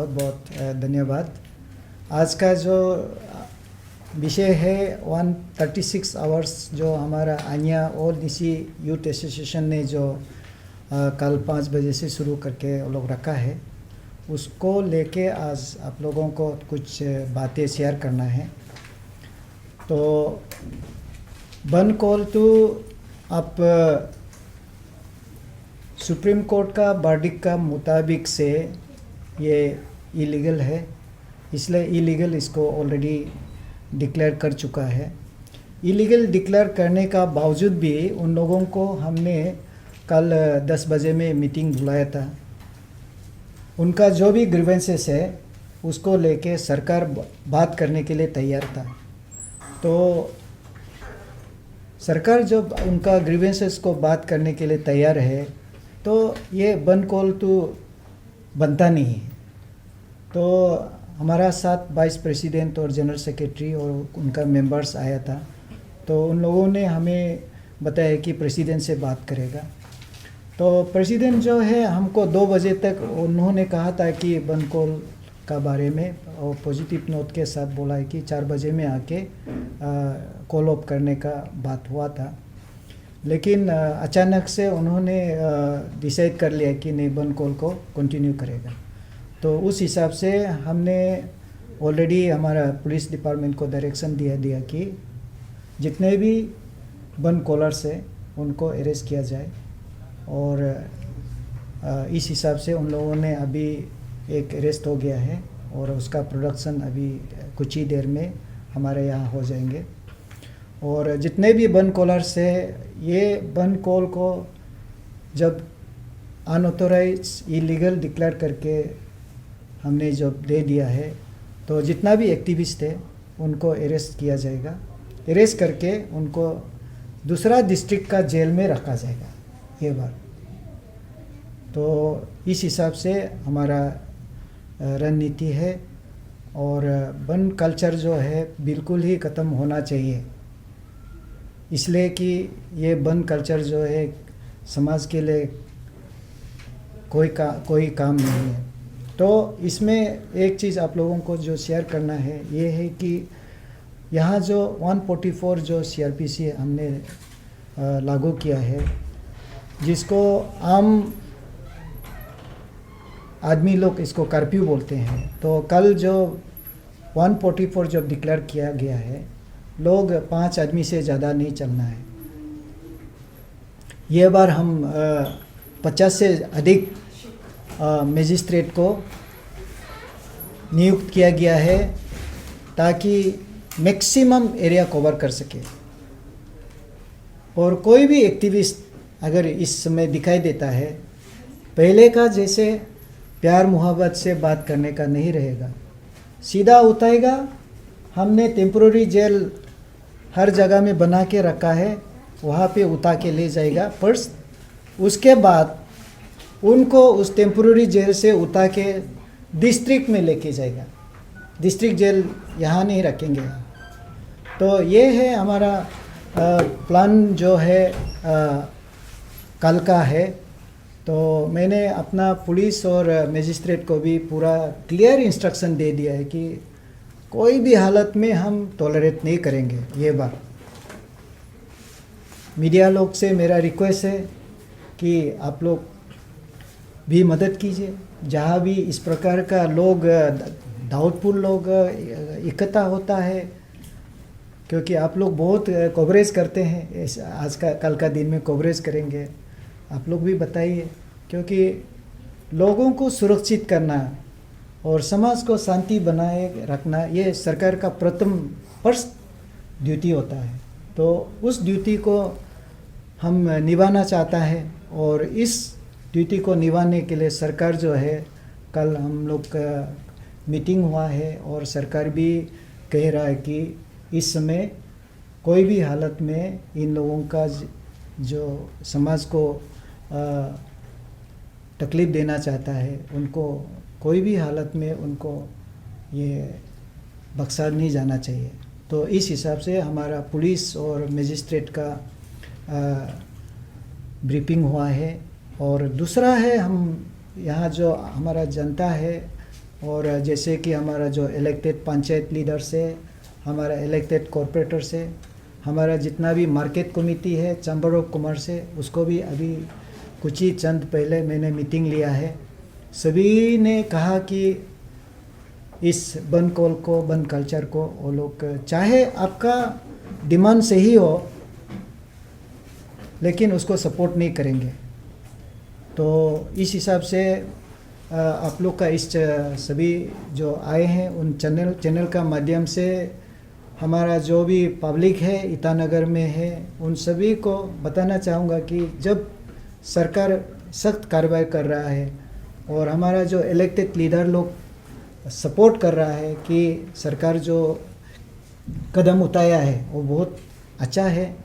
बहुत बहुत धन्यवाद। आज का जो विषय है 136 आवर्स जो हमारा आनिया और निशी यूथ एसोसिएशन ने जो कल 5 बजे से शुरू करके वो लोग रखा है, उसको लेके आज आप लोगों को कुछ बातें शेयर करना है। तो वन कॉल टू आप सुप्रीम कोर्ट का वर्डिक्ट का मुताबिक से ये इलीगल है, इसलिए इलीगल इसको ऑलरेडी डिक्लेयर कर चुका है। इलीगल डिक्लेयर करने का बावजूद भी उन लोगों को हमने कल 10 बजे में मीटिंग बुलाया था। उनका जो भी ग्रीवेंसेस है उसको लेके सरकार बात करने के लिए तैयार था। तो सरकार जब उनका ग्रीवेंसेस को बात करने के लिए तैयार है तो ये वन कॉल तो बनता नहीं है। तो हमारा साथ वाइस प्रेसिडेंट और जनरल सेक्रेटरी और उनका मेंबर्स आया था। तो उन लोगों ने हमें बताया कि प्रेसिडेंट से बात करेगा। तो प्रेसिडेंट जो है हमको 2 बजे तक उन्होंने कहा था कि वन कॉल का बारे में और पॉजिटिव नोट के साथ बोला है कि 4 बजे में आके कॉल अप करने का बात हुआ था। लेकिन अचानक से उन्होंने डिसाइड कर लिया कि नहीं, वन कॉल को कंटिन्यू करेगा। तो उस हिसाब से हमने ऑलरेडी हमारा पुलिस डिपार्टमेंट को डायरेक्शन दिया कि जितने भी वन कॉलर्स हैं उनको अरेस्ट किया जाए। और इस हिसाब से उन लोगों ने अभी एक अरेस्ट हो गया है और उसका प्रोडक्शन अभी कुछ ही देर में हमारे यहाँ हो जाएंगे। और जितने भी वन कॉलर्स है, ये वन कॉल को जब अनऑथोराइज इलीगल डिक्लेयर करके हमने जब दे दिया है तो जितना भी एक्टिविस्ट है उनको अरेस्ट किया जाएगा। अरेस्ट करके उनको दूसरा डिस्ट्रिक्ट का जेल में रखा जाएगा ये बार। तो इस हिसाब से हमारा रणनीति है। और वन कल्चर जो है बिल्कुल ही ख़त्म होना चाहिए, इसलिए कि ये वन कल्चर जो है समाज के लिए कोई काम नहीं है। तो इसमें एक चीज़ आप लोगों को जो शेयर करना है ये है कि यहाँ जो 144 जो CRPC हमने लागू किया है, जिसको आम आदमी लोग इसको कर्फ्यू बोलते हैं। तो कल जो 144 जब डिक्लेयर किया गया है, लोग 5 आदमी से ज़्यादा नहीं चलना है। ये बार हम 50 से अधिक मजिस्ट्रेट को नियुक्त किया गया है ताकि मैक्सिमम एरिया कवर कर सके। और कोई भी एक्टिविस्ट अगर इस समय दिखाई देता है, पहले का जैसे प्यार मोहब्बत से बात करने का नहीं रहेगा, सीधा उठाएगा। हमने टेम्पोररी जेल हर जगह में बना के रखा है, वहाँ पे उठा के ले जाएगा फर्स्ट। उसके बाद उनको उस टेम्पोररी जेल से उठा के डिस्ट्रिक्ट में लेके जाएगा। डिस्ट्रिक्ट जेल यहाँ नहीं रखेंगे। तो ये है हमारा प्लान जो है कल का है। तो मैंने अपना पुलिस और मजिस्ट्रेट को भी पूरा क्लियर इंस्ट्रक्शन दे दिया है कि कोई भी हालत में हम टॉलरेट नहीं करेंगे। ये बात मीडिया लोग से मेरा रिक्वेस्ट है कि आप लोग भी मदद कीजिए। जहाँ भी इस प्रकार का लोग डाउटफुल लोग इकट्ठा होता है, क्योंकि आप लोग बहुत कवरेज करते हैं, आज का कल का दिन में कवरेज करेंगे। आप लोग भी बताइए, क्योंकि लोगों को सुरक्षित करना और समाज को शांति बनाए रखना ये सरकार का प्रथम फर्स्ट ड्यूटी होता है। तो उस ड्यूटी को हम निभाना चाहता है। और इस ड्यूटी को निभाने के लिए सरकार जो है, कल हम लोग का मीटिंग हुआ है और सरकार भी कह रहा है कि इस समय कोई भी हालत में इन लोगों का जो समाज को तकलीफ़ देना चाहता है, उनको कोई भी हालत में उनको ये बख्शा नहीं जाना चाहिए। तो इस हिसाब से हमारा पुलिस और मजिस्ट्रेट का ब्रीफिंग हुआ है। और दूसरा है, हम यहाँ जो हमारा जनता है और जैसे कि हमारा जो इलेक्टेड पंचायत लीडर्स है, हमारा इलेक्टेड कॉरपोरेटर्स है, हमारा जितना भी मार्केट कमेटी है, चैम्बर ऑफ कॉमर्स है, उसको भी अभी कुछ ही चंद पहले मैंने मीटिंग लिया है। सभी ने कहा कि इस बंद कॉल को, बंद कल्चर को वो लोग, चाहे आपका डिमांड सही हो लेकिन उसको सपोर्ट नहीं करेंगे। तो इस हिसाब से आप लोग का इस सभी जो आए हैं उन चैनल का माध्यम से हमारा जो भी पब्लिक है ईटानगर में है, उन सभी को बताना चाहूँगा कि जब सरकार सख्त कार्रवाई कर रहा है और हमारा जो इलेक्टेड लीडर लोग सपोर्ट कर रहा है कि सरकार जो कदम उठाया है वो बहुत अच्छा है,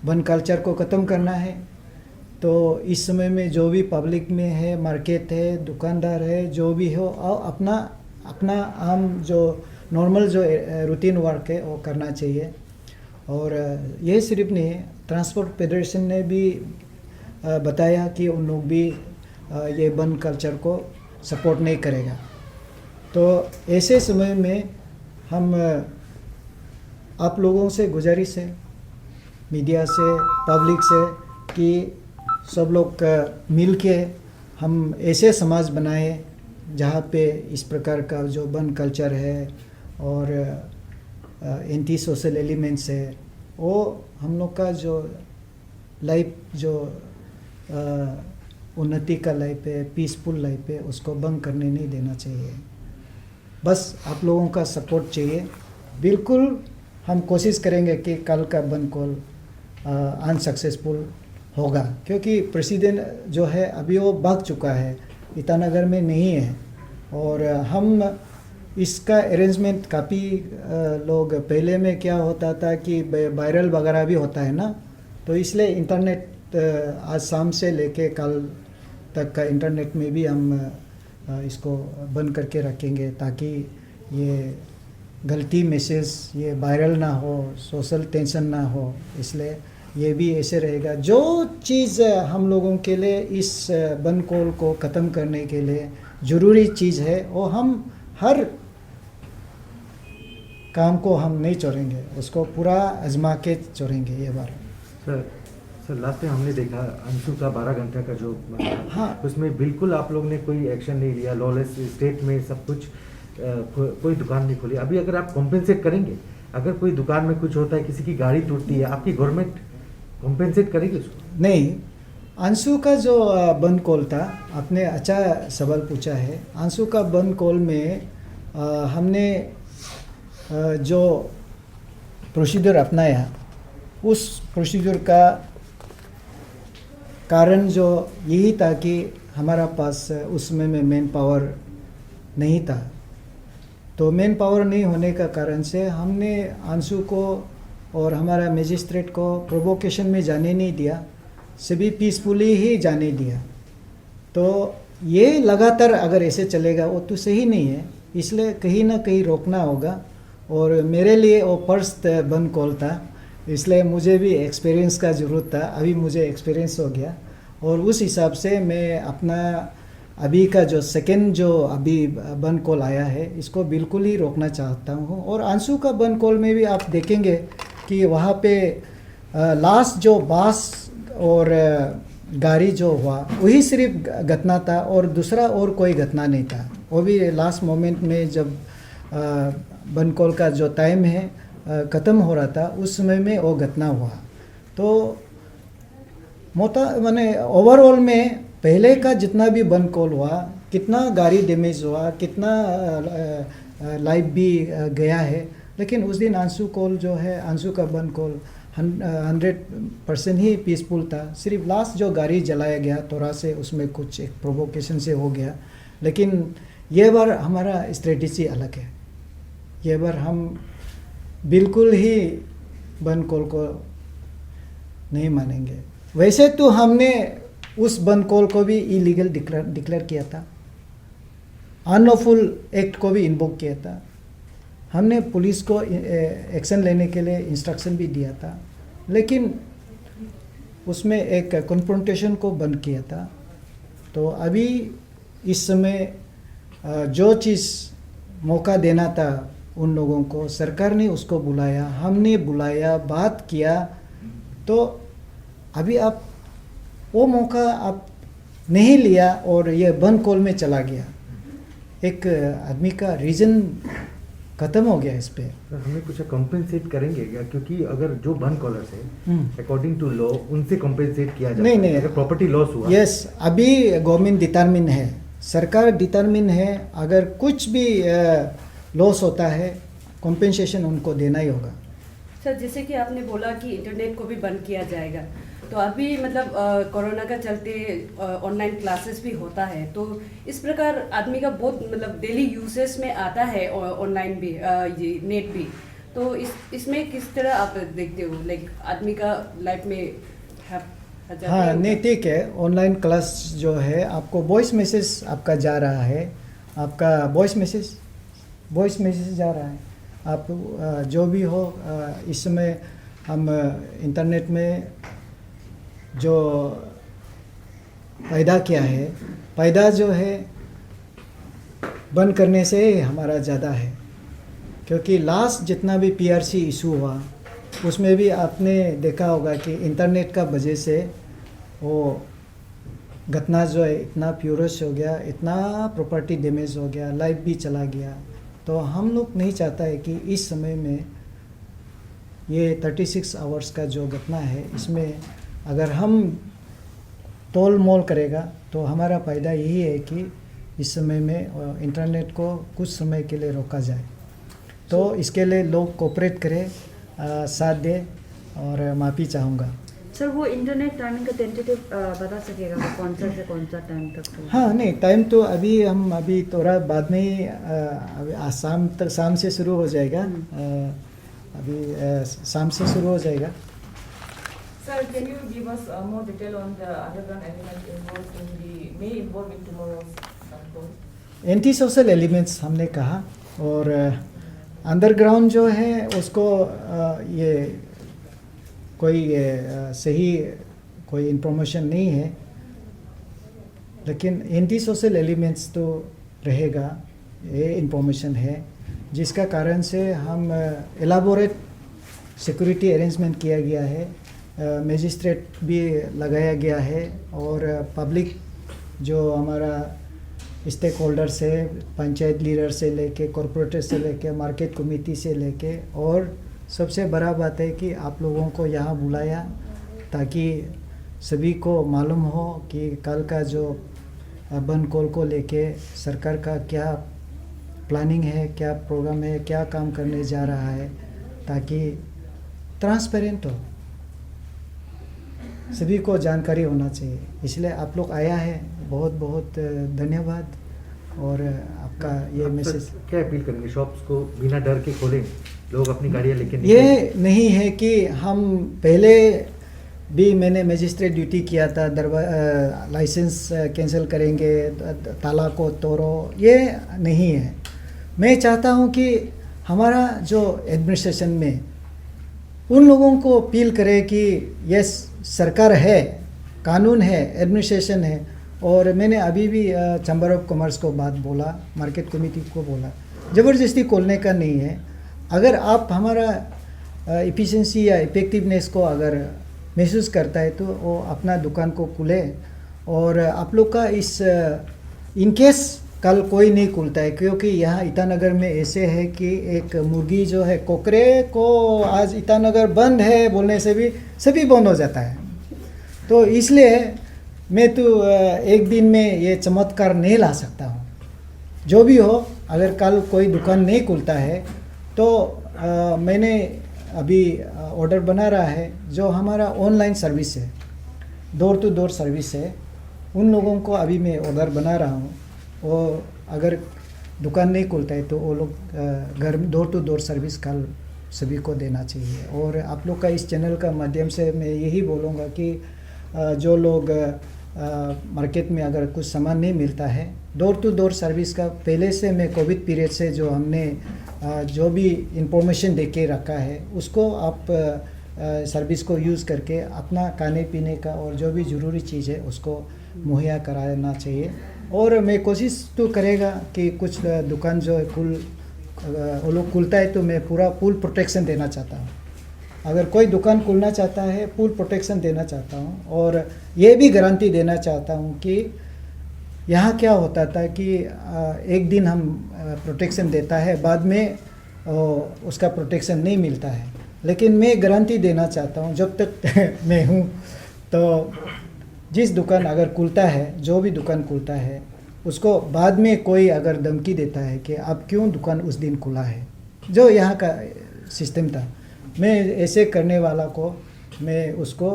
बंद कल्चर को ख़त्म करना है, तो इस समय में जो भी पब्लिक में है, मार्केट है, दुकानदार है, जो भी हो, और अपना आम जो नॉर्मल जो रूटीन वर्क है वो करना चाहिए। और ये सिर्फ नहीं, ट्रांसपोर्ट फेडरेशन ने भी बताया कि उन लोग भी ये बंद कल्चर को सपोर्ट नहीं करेगा। तो ऐसे समय में हम आप लोगों से गुजारिश है, मीडिया से, पब्लिक से, कि सब लोग मिल के हम ऐसे समाज बनाए जहाँ पे इस प्रकार का जो बंद कल्चर है और एंटी सोशल एलिमेंट्स है, वो हम लोग का जो लाइफ, जो उन्नति का लाइफ है, पीसफुल लाइफ है, उसको बंद करने नहीं देना चाहिए। बस आप लोगों का सपोर्ट चाहिए। बिल्कुल हम कोशिश करेंगे कि कल का बंद कॉल अनसक्सेसफुल होगा, क्योंकि प्रेसिडेंट जो है अभी वो भाग चुका है, ईटानगर में नहीं है। और हम इसका अरेंजमेंट काफ़ी लोग, पहले में क्या होता था कि वायरल वगैरह भी होता है ना, तो इसलिए इंटरनेट आज शाम से लेके कल तक का इंटरनेट में भी हम इसको बंद करके रखेंगे, ताकि ये गलती मैसेज ये वायरल ना हो, सोशल टेंशन ना हो। इसलिए ये भी ऐसे रहेगा। जो चीज़ हम लोगों के लिए इस बंद कॉल को ख़त्म करने के लिए ज़रूरी चीज़ है, वो हम हर काम को हम नहीं छोड़ेंगे, उसको पूरा आजमा के छोड़ेंगे ये बार। सर लास्ट टाइम हमने देखा अंशु का 12 घंटा का जो, हाँ, उसमें बिल्कुल आप लोग ने कोई एक्शन नहीं लिया, लॉलेस स्टेट में सब कुछ, कोई दुकान नहीं खोली। अभी अगर आप कॉम्पेंसेट करेंगे, अगर कोई दुकान में कुछ होता है, किसी की गाड़ी टूटती है, आपकी गवर्नमेंट कॉम्पेंसेट करेगी उसको? नहीं, अंशु का जो बंद कॉल था, आपने अच्छा सवाल पूछा है। अंशु का बंद कॉल में हमने जो प्रोसीजर अपनाया, उस प्रोसीजर का कारण जो यही था कि हमारा पास उस समय में मैन पावर नहीं था। तो मैन पावर नहीं होने का कारण से हमने अंशु को और हमारा मजिस्ट्रेट को प्रोवोकेशन में जाने नहीं दिया, सभी पीसफुली ही जाने दिया। तो ये लगातार अगर ऐसे चलेगा वो तो सही नहीं है, इसलिए कहीं ना कहीं रोकना होगा। और मेरे लिए वो फर्स्ट बंद कॉल था, इसलिए मुझे भी एक्सपीरियंस का ज़रूरत था। अभी मुझे एक्सपीरियंस हो गया और उस हिसाब से मैं अपना अभी का जो सेकेंड जो अभी बंद कॉल आया है, इसको बिल्कुल ही रोकना चाहता हूँ। और अंशु का बंद कॉल में भी आप देखेंगे कि वहाँ पे लास्ट जो बस और गाड़ी जो हुआ वही सिर्फ घटना था, और दूसरा और कोई घटना नहीं था। वो भी लास्ट मोमेंट में जब बंद कॉल का जो टाइम है ख़त्म हो रहा था, उस समय में वो घटना हुआ। तो माने ओवरऑल में पहले का जितना भी बंद कॉल हुआ, कितना गाड़ी डैमेज हुआ, कितना लाइफ भी गया है, लेकिन उस दिन अंशु कॉल जो है, अंशु का बंद कॉल 100% ही पीसफुल था। सिर्फ लास्ट जो गाड़ी जलाया गया थोड़ा से, उसमें कुछ एक प्रोवोकेशन से हो गया। लेकिन ये बार हमारा स्ट्रेटेजी अलग है। ये बार हम बिल्कुल ही बंद कॉल को नहीं मानेंगे। वैसे तो हमने उस बंद कॉल को भी इलीगल डिक्लेयर किया था, अनलॉफुल एक्ट को भी इन्वोक किया था। हमने पुलिस को एक्शन लेने के लिए इंस्ट्रक्शन भी दिया था, लेकिन उसमें एक कन्फ्रंटेशन को बंद किया था। तो अभी इस समय जो चीज़ मौका देना था उन लोगों को सरकार ने उसको बुलाया, हमने बुलाया, बात किया। तो अभी आप वो मौका आप नहीं लिया और ये बंद कॉल में चला गया। एक आदमी का रीज़न ख़त्म हो गया इस पे। हमें कुछ कंपेंसेट करेंगे क्या, क्योंकि अगर जो बंद कॉलर्स है अकॉर्डिंग टू लॉ उनसे कंपेंसेट किया जाता नहीं, है नहीं। अगर प्रॉपर्टी लॉस हुआ। यस, अभी गवर्नमेंट डिटरमिन है, सरकार डिटरमिन है, अगर कुछ भी लॉस होता है कॉम्पेंसेशन उनको देना ही होगा। सर, जैसे कि आपने बोला कि इंटरनेट को भी बंद किया जाएगा, तो अभी मतलब कोरोना का चलते ऑनलाइन क्लासेस भी होता है, तो इस प्रकार आदमी का बहुत मतलब डेली यूसेस में आता है ऑनलाइन भी, ये नेट भी, तो इसमें किस तरह आप देखते हो, लाइक आदमी का लाइफ में हाँ, नहीं ठीक है। ऑनलाइन क्लास जो है आपको वॉइस मैसेज आपका जा रहा है, आपका वॉइस मैसेज जा रहा है, आप जो भी हो। इस समय हम इंटरनेट में जो पैदा किया है, पैदा जो है बंद करने से हमारा ज़्यादा है, क्योंकि लास्ट जितना भी पीआरसी इशू हुआ उसमें भी आपने देखा होगा कि इंटरनेट का वजह से वो घटना जो है इतना फ्यूरियस हो गया, इतना प्रॉपर्टी डैमेज हो गया, लाइफ भी चला गया। तो हम लोग नहीं चाहता है कि इस समय में ये 36 आवर्स का जो घटना है इसमें अगर हम तोल मोल करेगा तो हमारा फ़ायदा यही है कि इस समय में इंटरनेट को कुछ समय के लिए रोका जाए। तो इसके लिए लोग कोऑपरेट करें, साथ दें, और माफ़ी चाहूँगा। सर, वो इंटरनेट टाइमिंग का टेंटेटिव बता सकेगा वो कौन सा से कौन सा टाइम तक होगा? हाँ, नहीं टाइम तो अभी थोड़ा बाद में ही अभी शाम से शुरू हो जाएगा। अभी शाम से शुरू हो जाएगा। Sir, can you give us more detail on the underground element may involve in tomorrow's call? Anti social elements हमने कहा, और अंडरग्राउंड जो है उसको ये कोई सही कोई इंफॉर्मेशन नहीं है, लेकिन एंटी सोशल एलिमेंट्स तो रहेगा, ये इंफॉर्मेशन है, जिसका कारण से हम एलाबोरेट सिक्योरिटी अरेंजमेंट किया गया है, मजिस्ट्रेट भी लगाया गया है, और पब्लिक जो हमारा स्टेक होल्डर्स है, पंचायत लीडर से लेके, कॉरपोरेटर से लेके, मार्केट कमेटी से लेके, और सबसे बड़ा बात है कि आप लोगों को यहाँ बुलाया ताकि सभी को मालूम हो कि कल का जो बंद कॉल को लेके सरकार का क्या प्लानिंग है, क्या प्रोग्राम है, क्या काम करने जा रहा है, ताकि ट्रांसपेरेंट हो, सभी को जानकारी होना चाहिए। इसलिए आप लोग आया है, बहुत बहुत धन्यवाद। और आपका ये मैसेज क्या अपील करेंगे, शॉप्स को बिना डर के खोलें, लोग अपनी गाड़ियाँ लेके ये नहीं है कि हम पहले भी मैंने मजिस्ट्रेट ड्यूटी किया था, लाइसेंस कैंसिल करेंगे, ताला को तोड़ो, ये नहीं है। मैं चाहता हूँ कि हमारा जो एडमिनिस्ट्रेशन में उन लोगों को अपील करे कि यस, सरकार है, कानून है, एडमिनिस्ट्रेशन है। और मैंने अभी भी चैम्बर ऑफ कॉमर्स को बात बोला, मार्केट कमेटी को बोला, ज़बरदस्ती खोलने का नहीं है। अगर आप हमारा इफ़िशिएंसी या इफ़ेक्टिवनेस को अगर महसूस करता है तो वो अपना दुकान को खुले। और आप लोग का इस इनकेस कल कोई नहीं खुलता है, क्योंकि यहाँ ईटानगर में ऐसे है कि एक मुर्गी जो है, कोकरे को आज ईटानगर बंद है बोलने से भी सभी बंद हो जाता है। तो इसलिए मैं तो एक दिन में ये चमत्कार नहीं ला सकता हूँ। जो भी हो, अगर कल कोई दुकान नहीं खुलता है तो मैंने अभी ऑर्डर बना रहा है, जो हमारा ऑनलाइन सर्विस है, डोर टू डोर सर्विस है, उन लोगों को अभी मैं ऑर्डर बना रहा हूँ। और अगर दुकान नहीं खुलता है तो वो लोग घर डोर टू डोर सर्विस कल सभी को देना चाहिए। और आप लोग का इस चैनल का माध्यम से मैं यही बोलूँगा कि जो लोग मार्केट में अगर कुछ सामान नहीं मिलता है, डोर टू डोर सर्विस का पहले से मैं कोविड पीरियड से जो हमने जो भी इंफॉर्मेशन दे के रखा है, उसको आप सर्विस को यूज़ करके अपना खाने पीने का और जो भी ज़रूरी चीज़ है उसको मुहैया कराना चाहिए। और मैं कोशिश तो करेगा कि कुछ दुकान जो है वो लोग खुलता है तो मैं पूरा फुल प्रोटेक्शन देना चाहता हूँ। अगर कोई दुकान खुलना चाहता है फुल प्रोटेक्शन देना चाहता हूँ, और ये भी गारंटी देना चाहता हूँ कि यहाँ क्या होता था कि एक दिन हम प्रोटेक्शन देता है, बाद में उसका प्रोटेक्शन नहीं मिलता है। लेकिन मैं गारंटी देना चाहता हूँ जब तक मैं हूँ, तो जिस दुकान अगर खुलता है, जो भी दुकान खुलता है, उसको बाद में कोई अगर धमकी देता है कि आप क्यों दुकान उस दिन खुला है, जो यहाँ का सिस्टम था, मैं ऐसे करने वाला को मैं उसको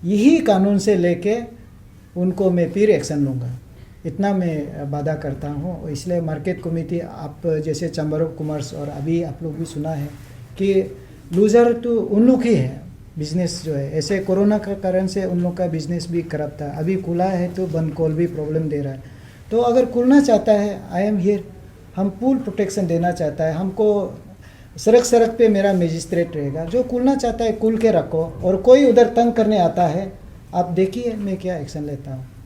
यही कानून से लेके उनको मैं फिर एक्शन लूँगा, इतना मैं वादा करता हूँ। इसलिए मार्केट कमेटी, आप जैसे चैम्बर ऑफ कॉमर्स, और अभी आप लोग भी सुना है कि लूज़र तो उन लोग ही है, बिजनेस जो है, ऐसे कोरोना का कारण से उन लोग का बिजनेस भी खराब था। अभी खुला है तो बंद कॉल भी प्रॉब्लम दे रहा है। तो अगर खुलना चाहता है, आई एम हियर, हम फुल प्रोटेक्शन देना चाहता है। हमको सड़क पे मेरा मजिस्ट्रेट रहेगा, जो खुलना चाहता है खुल के रखो, और कोई उधर तंग करने आता है, आप देखिए मैं क्या एक्शन लेता हूँ।